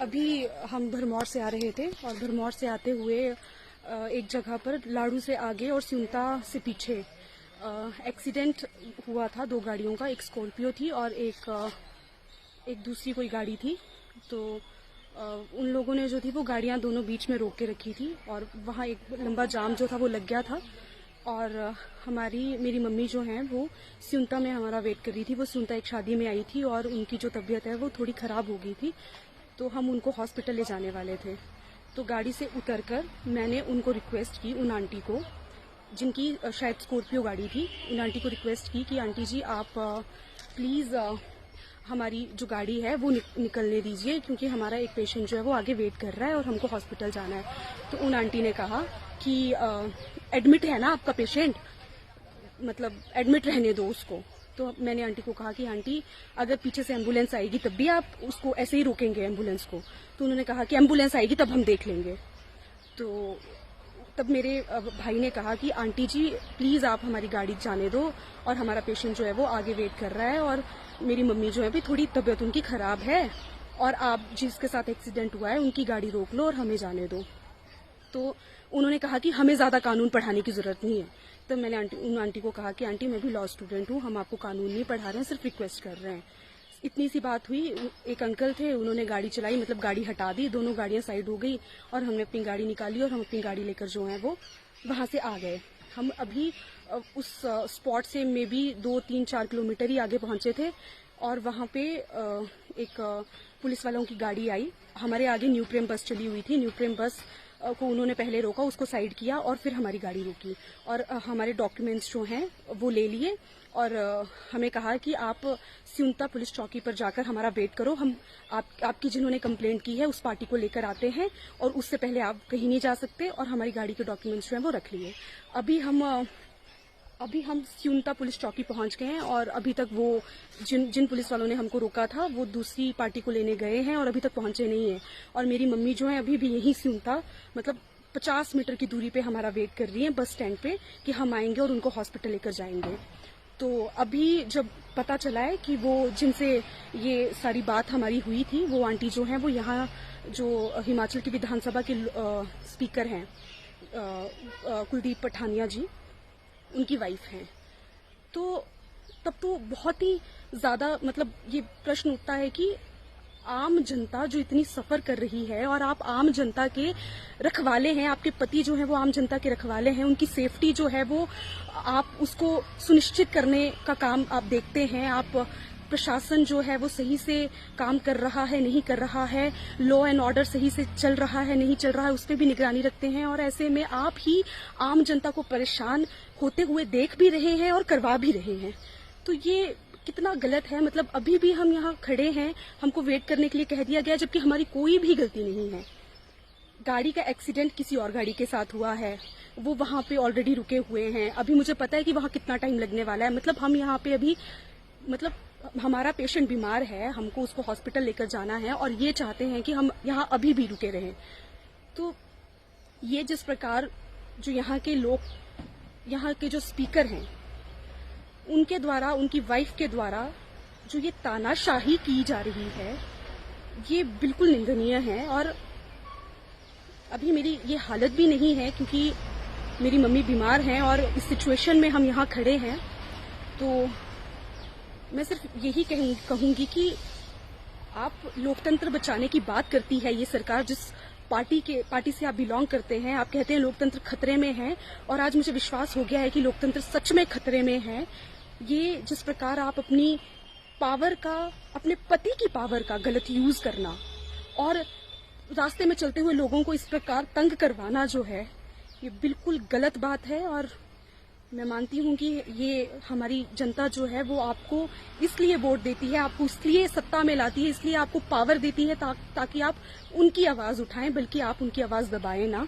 अभी हम भरमौर से आ रहे थे और भरमौर से आते हुए एक जगह पर लाड़ू से आगे और सिउंता से पीछे एक्सीडेंट हुआ था। दो गाड़ियों का, एक स्कॉर्पियो थी और एक दूसरी कोई गाड़ी थी। तो उन लोगों ने जो थी वो गाड़ियां दोनों बीच में रोक के रखी थी और वहाँ एक लंबा जाम जो था वो लग गया था। और मेरी मम्मी जो हैं वो सिउंता में हमारा वेट कर रही थी। वो सिउंता एक शादी में आई थी और उनकी जो तबीयत है वो थोड़ी ख़राब हो गई थी, तो हम उनको हॉस्पिटल ले जाने वाले थे। तो गाड़ी से उतरकर मैंने उनको रिक्वेस्ट की, उन आंटी को जिनकी शायद स्कॉर्पियो गाड़ी थी, उन आंटी को रिक्वेस्ट की कि आंटी जी आप प्लीज़ हमारी जो गाड़ी है वो निकलने दीजिए, क्योंकि हमारा एक पेशेंट जो है वो आगे वेट कर रहा है और हमको हॉस्पिटल जाना है। तो उन आंटी ने कहा कि एडमिट है ना आपका पेशेंट, मतलब एडमिट रहने दो उसको। तो मैंने आंटी को कहा कि आंटी अगर पीछे से एम्बुलेंस आएगी तब भी आप उसको ऐसे ही रोकेंगे एम्बुलेंस को? तो उन्होंने कहा कि एम्बुलेंस आएगी तब हम देख लेंगे। तो तब मेरे भाई ने कहा कि आंटी जी प्लीज़ आप हमारी गाड़ी जाने दो और हमारा पेशेंट जो है वो आगे वेट कर रहा है और मेरी मम्मी जो है भी थोड़ी तबीयत उनकी ख़राब है और आप जिसके साथ एक्सीडेंट हुआ है उनकी गाड़ी रोक लो और हमें जाने दो। तो उन्होंने कहा कि हमें ज़्यादा कानून पढ़ाने की ज़रूरत नहीं है। तो मैंने उन आंटी को कहा कि आंटी मैं भी लॉ स्टूडेंट हूँ, हम आपको कानून नहीं पढ़ा रहे हैं, सिर्फ रिक्वेस्ट कर रहे हैं। इतनी सी बात हुई। एक अंकल थे, उन्होंने गाड़ी चलाई, मतलब गाड़ी हटा दी, दोनों गाड़ियाँ साइड हो गई और हमने अपनी गाड़ी निकाली और हम अपनी गाड़ी लेकर जो है वो वहाँ से आ गए। हम अभी उस स्पॉट से मे बी 2-3-4 किलोमीटर ही आगे पहुँचे थे और वहाँ पे एक पुलिस वालों की गाड़ी आई। हमारे आगे न्यू प्रेम बस चली हुई थी। न्यू प्रेम बस को उन्होंने पहले रोका, उसको साइड किया और फिर हमारी गाड़ी रोकी और हमारे डॉक्यूमेंट्स जो हैं वो ले लिए और हमें कहा कि आप सिउंता पुलिस चौकी पर जाकर हमारा वेट करो, हम आपकी जिन्होंने कंप्लेंट की है उस पार्टी को लेकर आते हैं और उससे पहले आप कहीं नहीं जा सकते। और हमारी गाड़ी के डॉक्यूमेंट्स जो हैं वो रख लिए। अभी हम सिउंता पुलिस चौकी पहुंच गए हैं और अभी तक वो जिन पुलिस वालों ने हमको रोका था वो दूसरी पार्टी को लेने गए हैं और अभी तक पहुंचे नहीं है। और मेरी मम्मी जो है अभी भी यहीं सिउंता, मतलब 50 मीटर की दूरी पे हमारा वेट कर रही है बस स्टैंड पे कि हम आएंगे और उनको हॉस्पिटल लेकर जाएंगे। तो अभी जब पता चला है कि वो जिनसे ये सारी बात हमारी हुई थी वो आंटी जो हैं वो यहाँ जो हिमाचल की विधानसभा के स्पीकर हैं कुलदीप पठानिया जी, उनकी वाइफ हैं। तो तब तो बहुत ही ज्यादा मतलब ये प्रश्न उठता है कि आम जनता जो इतनी सफर कर रही है और आप आम जनता के रखवाले हैं, आपके पति जो है वो आम जनता के रखवाले हैं, उनकी सेफ्टी जो है वो आप उसको सुनिश्चित करने का काम आप देखते हैं। आप प्रशासन जो है वो सही से काम कर रहा है नहीं कर रहा है, लॉ एंड ऑर्डर सही से चल रहा है नहीं चल रहा है, उस पर भी निगरानी रखते हैं। और ऐसे में आप ही आम जनता को परेशान होते हुए देख भी रहे हैं और करवा भी रहे हैं। तो ये कितना गलत है। मतलब अभी भी हम यहाँ खड़े हैं, हमको वेट करने के लिए कह दिया गया जबकि हमारी कोई भी गलती नहीं है। गाड़ी का एक्सीडेंट किसी और गाड़ी के साथ हुआ है, वो वहां पे ऑलरेडी रुके हुए हैं। अभी मुझे पता है कि वहां कितना टाइम लगने वाला है। मतलब हम यहाँ पे अभी, मतलब हमारा पेशेंट बीमार है, हमको उसको हॉस्पिटल लेकर जाना है और ये चाहते हैं कि हम यहाँ अभी भी रुके रहें। तो ये जिस प्रकार जो यहाँ के लोग, यहाँ के जो स्पीकर हैं उनके द्वारा, उनकी वाइफ के द्वारा जो ये तानाशाही की जा रही है ये बिल्कुल निंदनीय है। और अभी मेरी ये हालत भी नहीं है क्योंकि मेरी मम्मी बीमार हैं और इस सिचुएशन में हम यहाँ खड़े हैं। तो मैं सिर्फ यही कहूंगी कि आप लोकतंत्र बचाने की बात करती है ये सरकार, जिस पार्टी से आप बिलोंग करते हैं। आप कहते हैं लोकतंत्र खतरे में है और आज मुझे विश्वास हो गया है कि लोकतंत्र सच में खतरे में है। ये जिस प्रकार आप अपनी पावर का, अपने पति की पावर का गलत यूज करना और रास्ते में चलते हुए लोगों को इस प्रकार तंग करवाना जो है ये बिल्कुल गलत बात है। और मैं मानती हूँ कि ये हमारी जनता जो है वो आपको इसलिए वोट देती है, आपको इसलिए सत्ता में लाती है, इसलिए आपको पावर देती है ताकि आप उनकी आवाज उठाएं, बल्कि आप उनकी आवाज दबाएं ना।